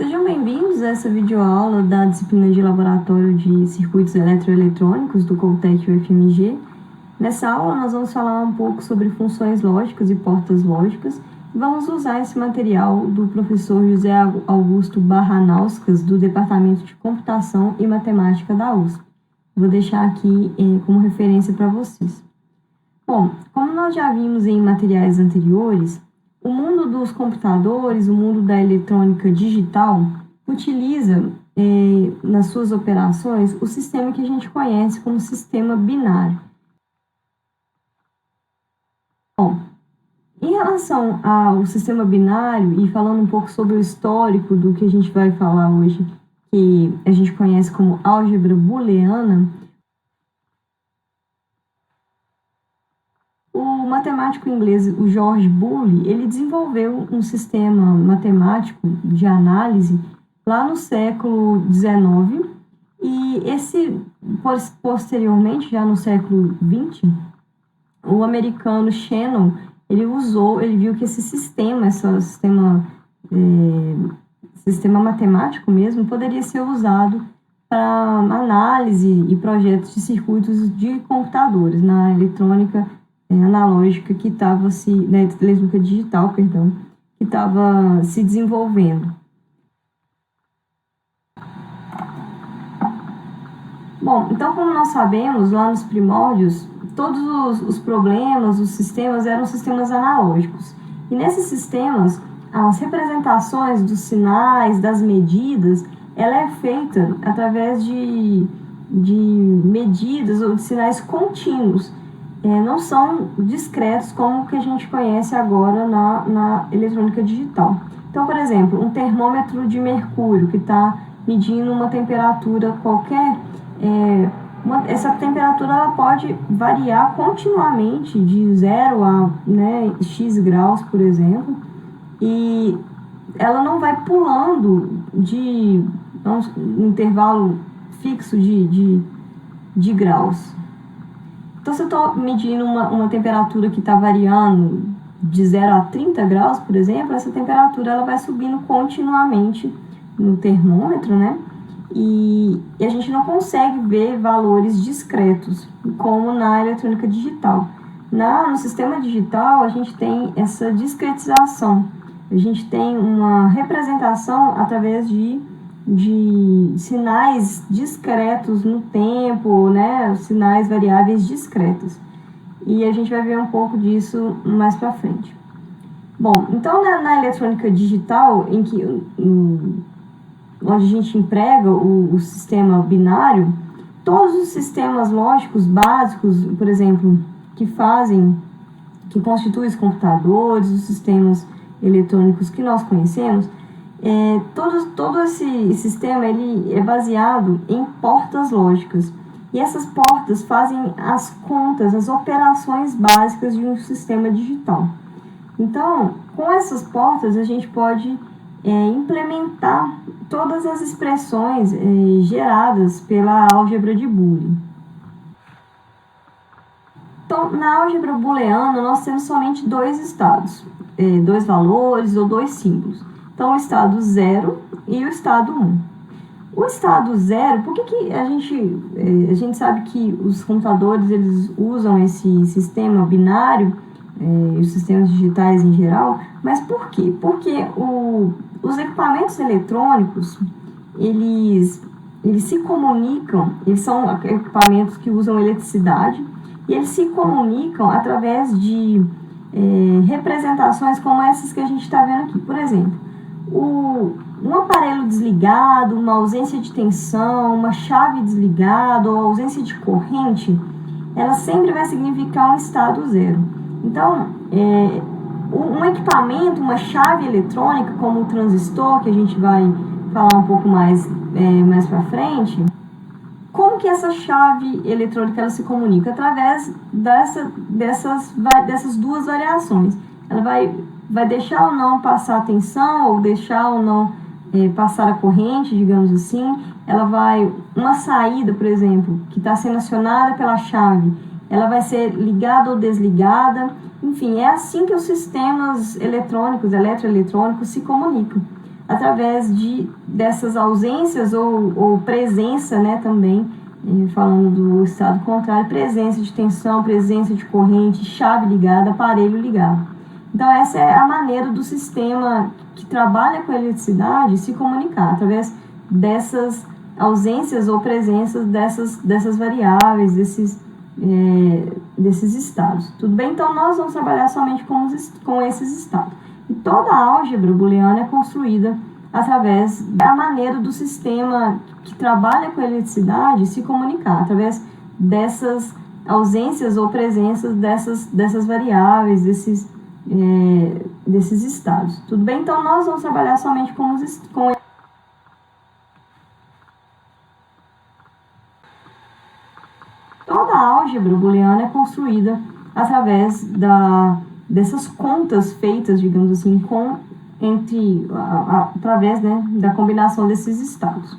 Sejam bem-vindos a essa videoaula da disciplina de Laboratório de Circuitos Eletroeletrônicos do Coltec UFMG. Nessa aula nós vamos falar um pouco sobre funções lógicas e portas lógicas e vamos usar esse material do professor José Augusto Barranauskas, do Departamento de Computação e Matemática da USP. Vou deixar aqui como referência para vocês. Bom, como nós já vimos em materiais anteriores, o mundo dos computadores, o mundo da eletrônica digital, utiliza nas suas operações o sistema que a gente conhece como sistema binário. Bom, em relação ao sistema binário, e falando um pouco sobre o histórico do que a gente vai falar hoje, que a gente conhece como álgebra booleana, o matemático inglês, o George Boole, ele desenvolveu um sistema matemático de análise lá no século XIX e posteriormente, já no século XX, o americano Shannon, ele viu que esse sistema matemático mesmo poderia ser usado para análise e projetos de circuitos de computadores na eletrônica analógica eletrônica digital, que estava se desenvolvendo. Bom, então como nós sabemos, lá nos primórdios, todos os problemas, os sistemas eram sistemas analógicos. E nesses sistemas, as representações dos sinais, das medidas, ela é feita através de medidas ou de sinais contínuos. Não são discretos como o que a gente conhece agora na eletrônica digital. Então, por exemplo, um termômetro de mercúrio que está medindo uma temperatura qualquer, essa temperatura ela pode variar continuamente de 0 a X graus, por exemplo, e ela não vai pulando de um intervalo fixo de graus. Então, se eu estou medindo uma temperatura que está variando de 0 a 30 graus, por exemplo, essa temperatura ela vai subindo continuamente no termômetro, né? E a gente não consegue ver valores discretos, como na eletrônica digital. No sistema digital, a gente tem essa discretização. A gente tem uma representação através de sinais discretos no tempo, sinais variáveis discretos. E a gente vai ver um pouco disso mais para frente. Bom, então na eletrônica digital, onde a gente emprega o sistema binário, todos os sistemas lógicos básicos, por exemplo, que constituem os computadores, os sistemas eletrônicos que nós conhecemos, todo esse sistema ele é baseado em portas lógicas. E essas portas fazem as contas, as operações básicas de um sistema digital. Então, com essas portas, a gente pode implementar todas as expressões geradas pela álgebra de Boole. Então, na álgebra booleana, nós temos somente dois estados, dois valores ou dois símbolos. Então, o estado 0 e o estado 1. O estado 0, por que a gente sabe que os computadores eles usam esse sistema binário, os sistemas digitais em geral, mas por quê? Porque os equipamentos eletrônicos, eles se comunicam, eles são equipamentos que usam eletricidade, e eles se comunicam através de representações como essas que a gente está vendo aqui. Por exemplo, um aparelho desligado, uma ausência de tensão, uma chave desligada ou ausência de corrente, ela sempre vai significar um estado 0. Então, um equipamento, uma chave eletrônica, como o transistor, que a gente vai falar um pouco mais para frente, como que essa chave eletrônica ela se comunica? Através dessas duas variações. Ela vai deixar ou não passar a tensão, ou deixar ou não passar a corrente, digamos assim. Uma saída, por exemplo, que está sendo acionada pela chave, ela vai ser ligada ou desligada. Enfim, é assim que os sistemas eletrônicos, eletroeletrônicos, se comunicam. através dessas ausências ou presença, né, também, falando do estado contrário, presença de tensão, presença de corrente, chave ligada, aparelho ligado. Então, essa é a maneira do sistema que trabalha com a eletricidade se comunicar, através dessas ausências ou presenças dessas variáveis, desses estados. Tudo bem? Então, nós vamos trabalhar somente com esses estados. E toda a álgebra booleana é construída através da maneira do sistema que trabalha com a eletricidade se comunicar, através dessas ausências ou presenças dessas variáveis, desses estados. Tudo bem? Então, nós vamos trabalhar somente com toda a álgebra booleana é construída através dessas contas feitas, digamos assim, através, né, da combinação desses estados.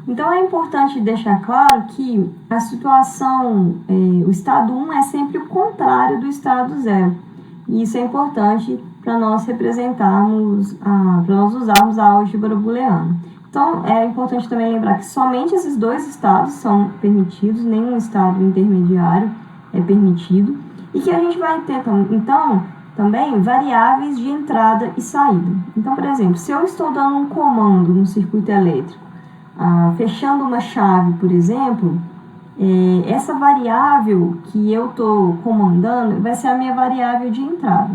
Então, é importante deixar claro que a situação, o estado 1 é sempre o contrário do estado 0. E isso é importante para nós representarmos, para nós usarmos a álgebra booleana. Então, é importante também lembrar que somente esses dois estados são permitidos, nenhum estado intermediário é permitido, e que a gente vai ter, então, também variáveis de entrada e saída. Então, por exemplo, se eu estou dando um comando no circuito elétrico, fechando uma chave, por exemplo, essa variável que eu estou comandando vai ser a minha variável de entrada.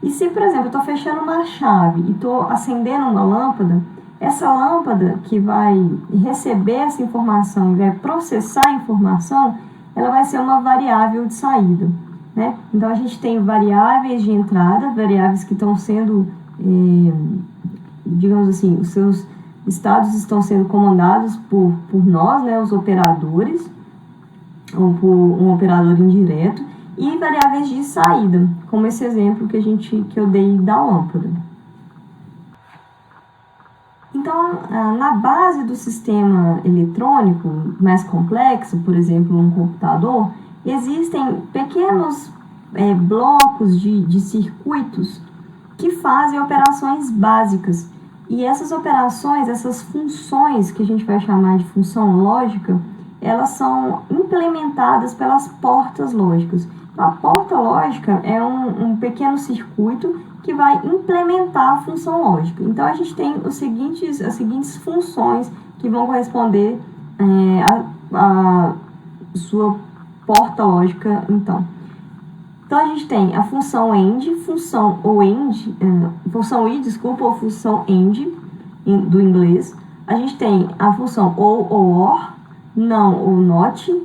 E se, por exemplo, eu estou fechando uma chave e estou acendendo uma lâmpada, essa lâmpada que vai receber essa informação e vai processar a informação, ela vai ser uma variável de saída, né? Então, a gente tem variáveis de entrada, variáveis que estão sendo, digamos assim, os seus estados estão sendo comandados por nós, né, os operadores, ou por um operador indireto, e variáveis de saída, como esse exemplo que eu dei da lâmpada. Então, na base do sistema eletrônico mais complexo, por exemplo, um computador, existem pequenos blocos de circuitos que fazem operações básicas. E essas operações, essas funções que a gente vai chamar de função lógica, elas são implementadas pelas portas lógicas. A porta lógica é um pequeno circuito que vai implementar a função lógica. Então, a gente tem as seguintes funções que vão corresponder à sua porta lógica, então. Então, a gente tem a função AND, função ou função AND, do inglês. A gente tem a função ou OR, não ou NOT,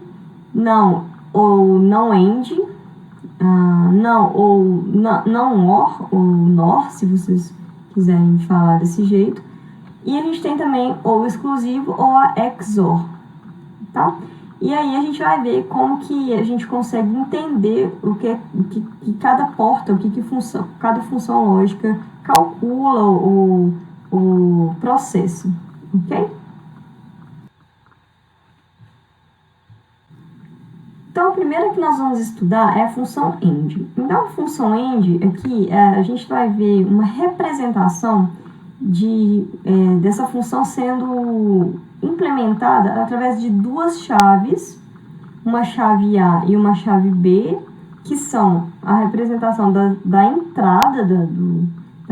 não ou não AND, não ou não OR, ou NOR, se vocês quiserem falar desse jeito. E a gente tem também ou exclusivo ou a XOR, tá? E aí a gente vai ver como que a gente consegue entender o que cada porta, cada função lógica calcula o processo, ok? Então, a primeira que nós vamos estudar é a função AND. Então, a função AND, aqui, a gente vai ver uma representação dessa função sendo implementada através de duas chaves, uma chave A e uma chave B, que são a representação da entrada, da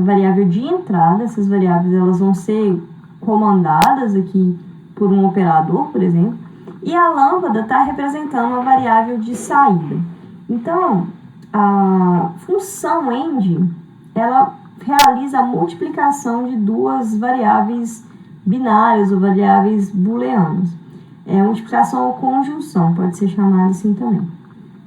variável de entrada. Essas variáveis elas vão ser comandadas aqui por um operador, por exemplo, e a lâmpada está representando uma variável de saída. Então, a função AND, ela realiza a multiplicação de duas variáveis binárias ou variáveis booleanas. Multiplicação ou conjunção, pode ser chamada assim também,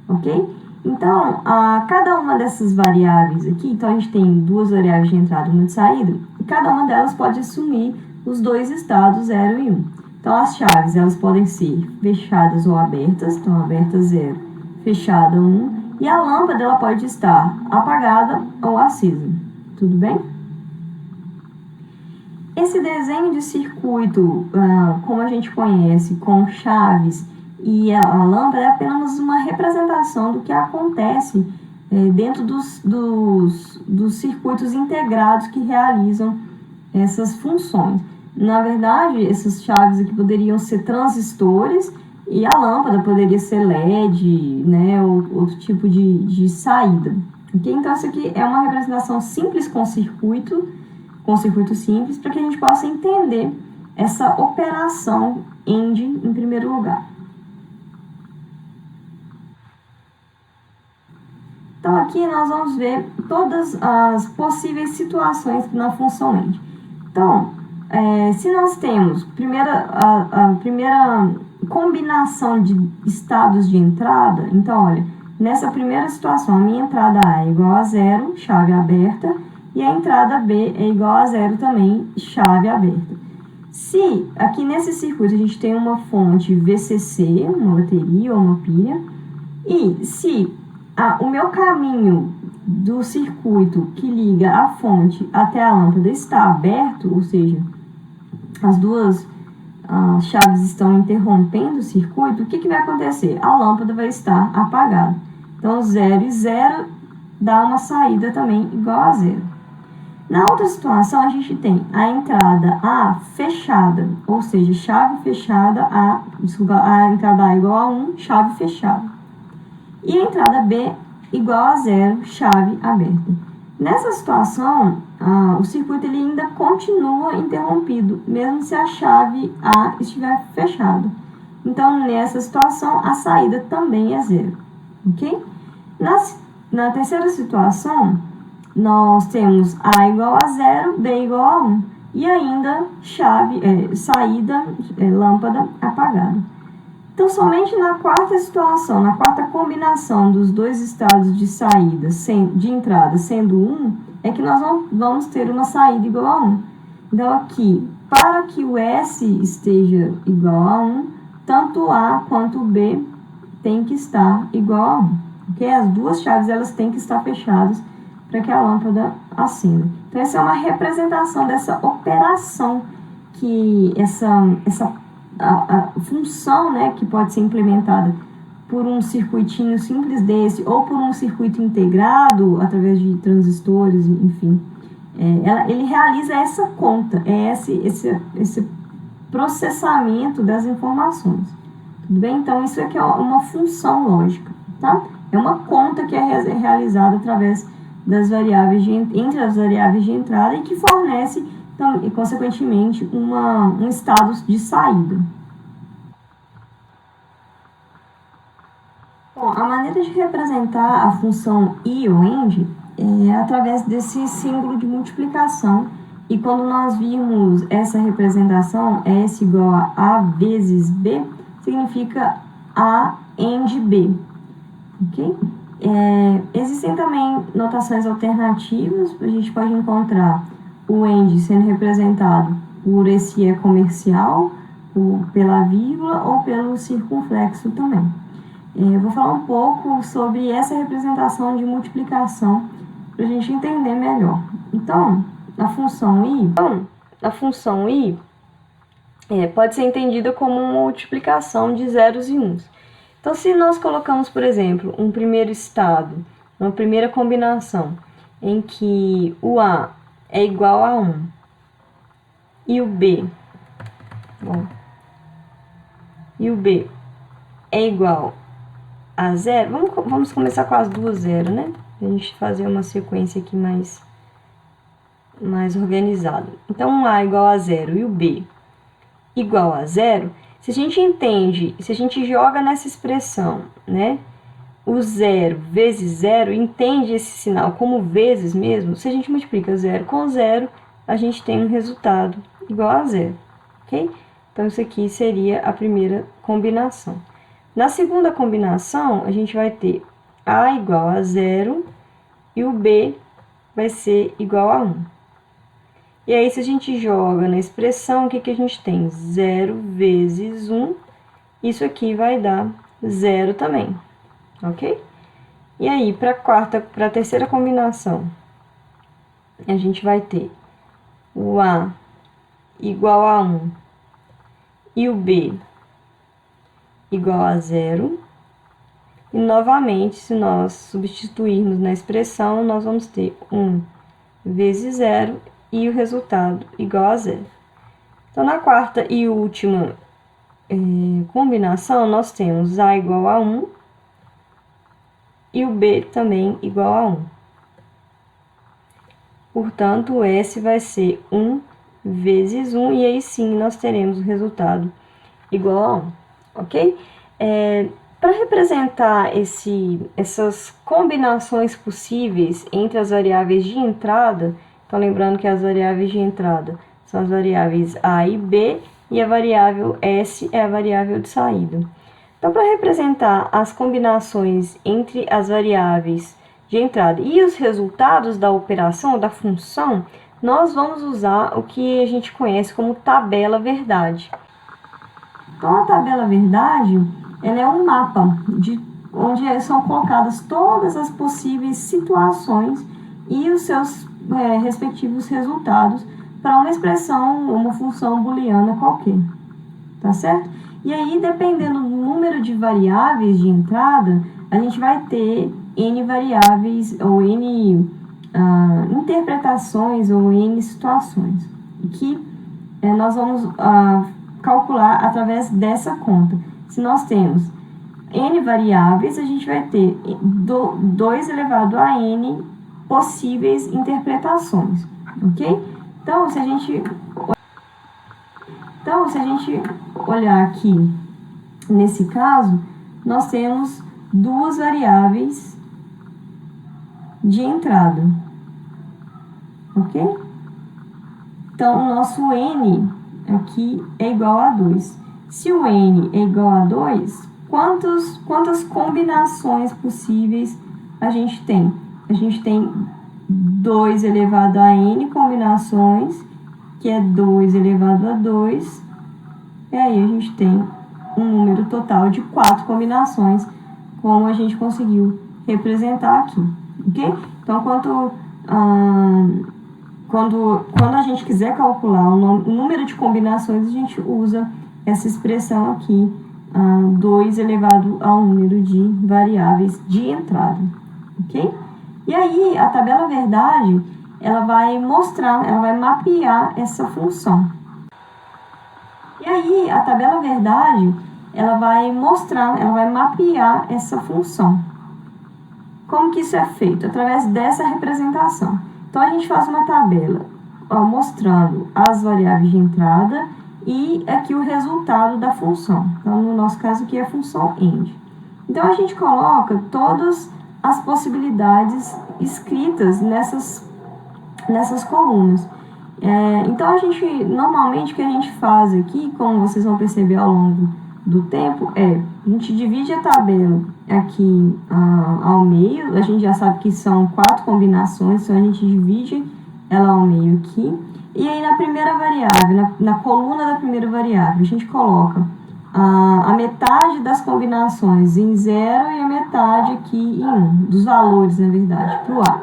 ok? Então, cada uma dessas variáveis aqui, então a gente tem duas variáveis de entrada e uma de saída, e cada uma delas pode assumir os dois estados 0 e 1. Então, as chaves, elas podem ser fechadas ou abertas, então aberta 0, fechada 1, e a lâmpada, ela pode estar apagada ou acesa, tudo bem? Esse desenho de circuito, como a gente conhece, com chaves e a lâmpada, é apenas uma representação do que acontece dentro dos dos circuitos integrados que realizam essas funções. Na verdade, essas chaves aqui poderiam ser transistores e a lâmpada poderia ser LED, né, ou outro tipo de saída. Okay? Então, isso aqui é uma representação simples com circuito simples, para que a gente possa entender essa operação END em primeiro lugar. Então, aqui nós vamos ver todas as possíveis situações na função END. Então, se nós temos a primeira combinação de estados de entrada, então, olha, nessa primeira situação, a minha entrada A é igual a 0, chave aberta, e a entrada B é igual a 0 também, chave aberta. Se aqui nesse circuito a gente tem uma fonte VCC, uma bateria ou uma pilha, e se o meu caminho do circuito que liga a fonte até a lâmpada está aberto, ou seja, as duas chaves estão interrompendo o circuito, o que vai acontecer? A lâmpada vai estar apagada. Então, 0 e 0 dá uma saída também igual a 0. Na outra situação, a gente tem a entrada A fechada, ou seja, chave fechada, a entrada A igual a 1, chave fechada. E a entrada B igual a 0, chave aberta. Nessa situação, o circuito ele ainda continua interrompido, mesmo se a chave A estiver fechada. Então, nessa situação, a saída também é 0. Ok? Na terceira situação, nós temos A igual a 0, B igual a 1. E ainda saída, lâmpada apagada. Então, somente na quarta situação, na quarta combinação dos dois estados de saída, de entrada sendo 1, é que nós vamos ter uma saída igual a 1. Então, aqui, para que o S esteja igual a 1, tanto A quanto B tem que estar igual a 1. Okay? As duas chaves elas têm que estar fechadas para que a lâmpada acenda. Então, essa é uma representação dessa operação, que a função, né, que pode ser implementada por um circuitinho simples desse, ou por um circuito integrado, através de transistores, enfim. Ele realiza essa conta, esse processamento das informações. Tudo bem? Então, isso aqui é uma função lógica, tá? É uma conta que é realizada através das variáveis entre as variáveis de entrada e que fornece, então, e, consequentemente, um estado de saída. Bom, a maneira de representar a função I ou AND é através desse símbolo de multiplicação. E quando nós vimos essa representação, S igual a A vezes B, significa A AND B. Ok? Existem também notações alternativas. A gente pode encontrar o AND sendo representado por esse E comercial, pela vírgula ou pelo circunflexo também. Eu vou falar um pouco sobre essa representação de multiplicação para a gente entender melhor. Então, a função I pode ser entendida como uma multiplicação de zeros e uns. Então, se nós colocamos, por exemplo, um primeiro estado, uma primeira combinação, em que o A é igual a 1 e o B é igual a 0, vamos começar com as duas 0, né? Pra gente fazer uma sequência aqui mais organizada. Então, um A igual a 0 e o B igual a 0, se a gente joga nessa expressão, né? O 0 vezes 0, entende esse sinal como vezes mesmo, se a gente multiplica 0 com 0, a gente tem um resultado igual a 0, ok? Então, isso aqui seria a primeira combinação. Na segunda combinação, a gente vai ter A igual a 0 e o B vai ser igual a 1. E aí, se a gente joga na expressão, o que a gente tem? 0 vezes 1, isso aqui vai dar 0 também, ok? E aí, para a terceira combinação, a gente vai ter o A igual a 1 e o B igual a 0. E novamente, se nós substituirmos na expressão, nós vamos ter 1 vezes 0 e o resultado igual a 0. Então, na quarta e última combinação, nós temos A igual a 1 e o B também igual a 1. Portanto, o S vai ser 1 vezes 1, e aí sim nós teremos o resultado igual a 1, ok? Para representar essas combinações possíveis entre as variáveis de entrada, então lembrando que as variáveis de entrada são as variáveis A e B, e a variável S é a variável de saída. Então, para representar as combinações entre as variáveis de entrada e os resultados da operação, da função, nós vamos usar o que a gente conhece como tabela verdade. Então, a tabela verdade, ela é um mapa onde são colocadas todas as possíveis situações e os seus respectivos resultados para uma expressão, uma função booleana qualquer, tá certo? E aí, dependendo do número de variáveis de entrada, a gente vai ter N variáveis ou N interpretações ou N situações que nós vamos calcular através dessa conta. Se nós temos N variáveis, a gente vai ter 2 elevado a N possíveis interpretações, ok? Então, se a gente olhar aqui, nesse caso, nós temos 2 variáveis de entrada, ok? Então, o nosso N aqui é igual a 2. Se o N é igual a 2, quantas combinações possíveis a gente tem? A gente tem 2 elevado a N combinações, que é 2 elevado a 2, e aí a gente tem um número total de 4 combinações, como a gente conseguiu representar aqui, ok? Então, quando a gente quiser calcular o número de combinações, a gente usa essa expressão aqui, 2 elevado ao número de variáveis de entrada, ok? E aí, a tabela verdade, ela vai mapear essa função. E aí, a tabela verdade, ela vai mapear essa função. Como que isso é feito? Através dessa representação. Então, a gente faz uma tabela mostrando as variáveis de entrada e aqui o resultado da função. Então, no nosso caso aqui é a função end. Então, a gente coloca todas as possibilidades escritas nessas colunas. Então, normalmente o que a gente faz aqui, como vocês vão perceber ao longo do tempo, a gente divide a tabela aqui ao meio. A gente já sabe que são 4 combinações, então a gente divide ela ao meio aqui. E aí, na primeira variável, na coluna da primeira variável, a gente coloca a metade das combinações em 0 e a metade aqui em 1, dos valores, na verdade, para o A.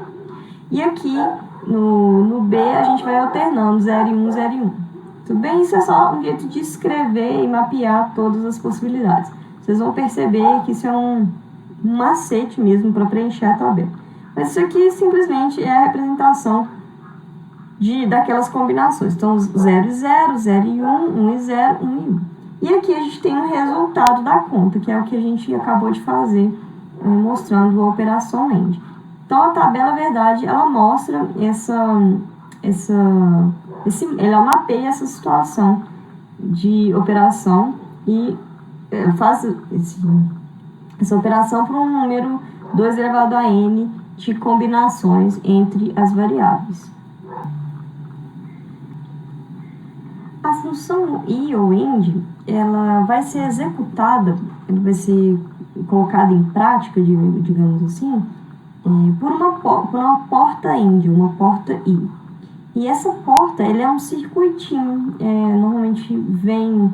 E aqui, no B, a gente vai alternando 0 e 1, 0 e 1. Tudo bem? Isso é só um jeito de escrever e mapear todas as possibilidades. Vocês vão perceber que isso é um macete mesmo para preencher a tabela. Mas isso aqui simplesmente é a representação daquelas combinações. Então, 0 e 0, 0 e 1, 1 e 0, 1 e 1. E aqui a gente tem o resultado da conta, que é o que a gente acabou de fazer, mostrando a operação end. Então, a tabela verdade, ela mostra ela mapeia essa situação de operação e faz essa operação para um número 2 elevado a n de combinações entre as variáveis. A função i ou end, ela vai ser executada, ela vai ser colocada em prática, digamos assim, por uma porta end, uma porta i. E essa porta, ela é um circuitinho, normalmente vem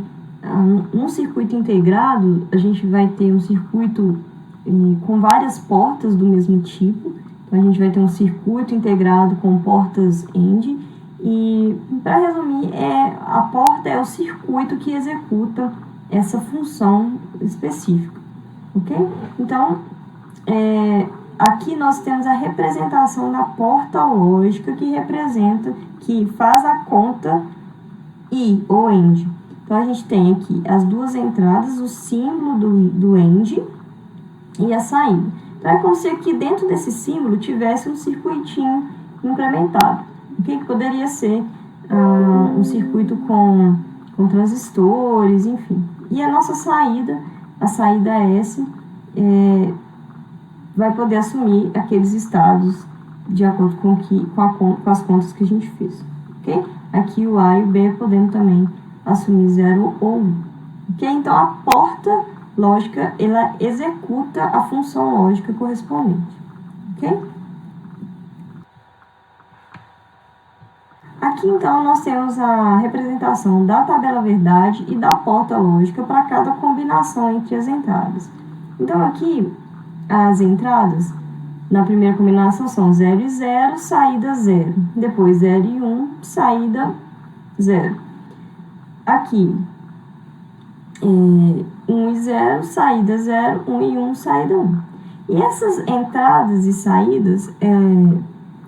um circuito integrado, a gente vai ter um circuito com várias portas do mesmo tipo. Então, a gente vai ter um circuito integrado com portas end. E, para resumir, a porta é o circuito que executa essa função específica. ok? Então, aqui nós temos a representação da porta lógica que faz a conta I, ou AND. Então, a gente tem aqui as duas entradas, o símbolo do AND e a saída. Então, é como se aqui dentro desse símbolo tivesse um circuitinho implementado, okay? Que poderia ser um circuito com transistores, enfim. E a nossa saída, a saída S, vai poder assumir aqueles estados de acordo com as contas que a gente fez, ok? Aqui o A e o B podendo também assumir 0 ou 1, ok? Então, a porta lógica, ela executa a função lógica correspondente, ok? Aqui, então, nós temos a representação da tabela verdade e da porta lógica para cada combinação entre as entradas. Então, aqui, as entradas, na primeira combinação, são 0 e 0, saída 0. Depois, 0 e 1, saída 0. Aqui, 1 e 0, saída 0, 1 e 1, saída 1. E essas entradas e saídas,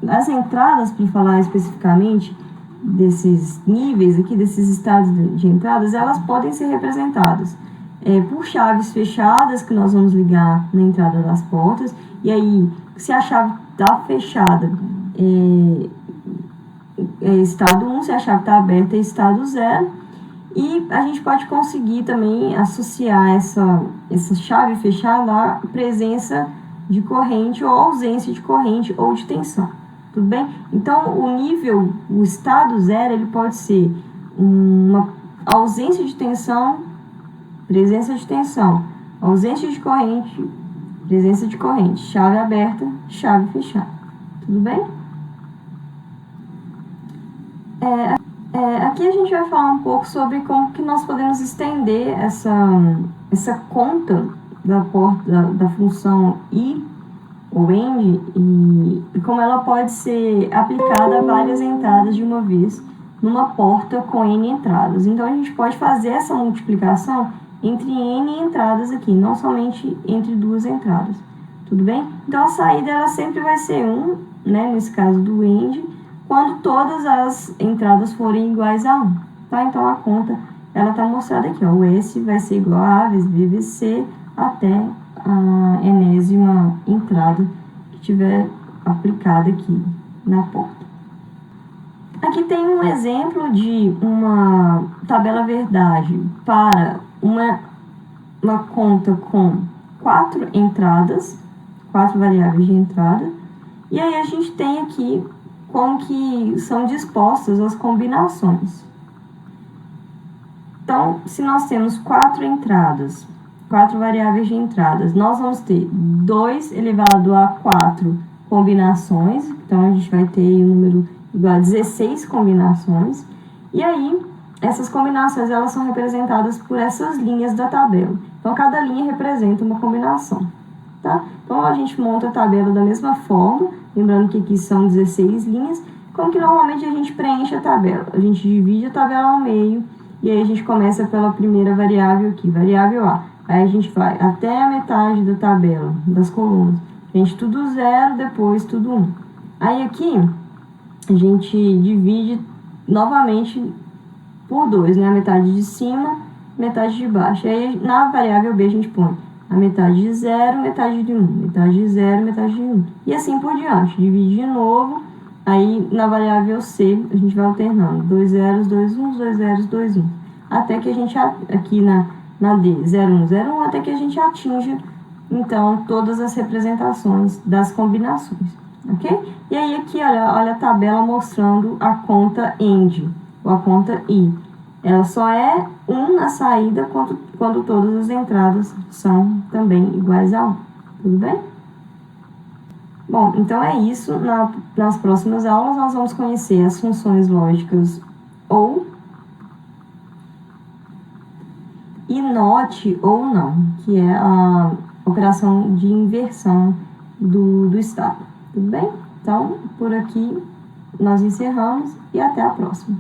as entradas, para falar especificamente desses níveis aqui, desses estados de entradas, elas podem ser representadas por chaves fechadas, que nós vamos ligar na entrada das portas, e aí, se a chave está fechada, estado 1, se a chave está aberta, é estado 0, e a gente pode conseguir também associar essa chave fechada à presença de corrente ou ausência de corrente ou de tensão. Tudo bem? Então, o estado 0, ele pode ser uma ausência de tensão, presença de tensão, ausência de corrente, presença de corrente, chave aberta, chave fechada. Tudo bem? Aqui a gente vai falar um pouco sobre como que nós podemos estender essa conta da função I, ou AND, e como ela pode ser aplicada a várias entradas de uma vez numa porta com N entradas. Então, a gente pode fazer essa multiplicação entre N entradas aqui, não somente entre duas entradas. Tudo bem? Então, a saída ela sempre vai ser 1, né, nesse caso do AND, quando todas as entradas forem iguais a 1. Tá? Então, a conta ela está mostrada aqui. Ó. O S vai ser igual a vezes B vezes C até a enésima entrada que tiver aplicada aqui na porta. Aqui tem um exemplo de uma tabela verdade para uma conta com 4 entradas, 4 variáveis de entrada, e aí a gente tem aqui como que são dispostas as combinações. Então, se nós temos 4 entradas, 4 variáveis de entradas, nós vamos ter 2 elevado a 4 combinações, então a gente vai ter um número igual a 16 combinações, e aí essas combinações elas são representadas por essas linhas da tabela. Então, cada linha representa uma combinação, tá? Então, a gente monta a tabela da mesma forma, lembrando que aqui são 16 linhas, como que normalmente a gente preenche a tabela? A gente divide a tabela ao meio, e aí a gente começa pela primeira variável aqui, variável A. Aí a gente vai até a metade da tabela, das colunas. A gente tudo 0, depois tudo 1. Aí aqui, a gente divide novamente por 2, né? A metade de cima, metade de baixo. Aí na variável B a gente põe a metade de 0, metade de 1, metade de 0, metade de 1. E assim por diante. Divide de novo. Aí na variável C a gente vai alternando 2 zeros, 2 1, 2 zeros, 2 1. Até que a gente, aqui na D, 0 1, 0 1, até que a gente atinja, então, todas as representações das combinações. Ok? E aí aqui, olha a tabela mostrando a conta AND, ou a conta I. Ela só é 1 na saída quando todas as entradas são também iguais a 1. Tudo bem? Bom, então é isso. Nas próximas aulas nós vamos conhecer as funções lógicas OR e NOT ou não, que é a operação de inversão do estado. Tudo bem? Então, por aqui nós encerramos e até a próxima.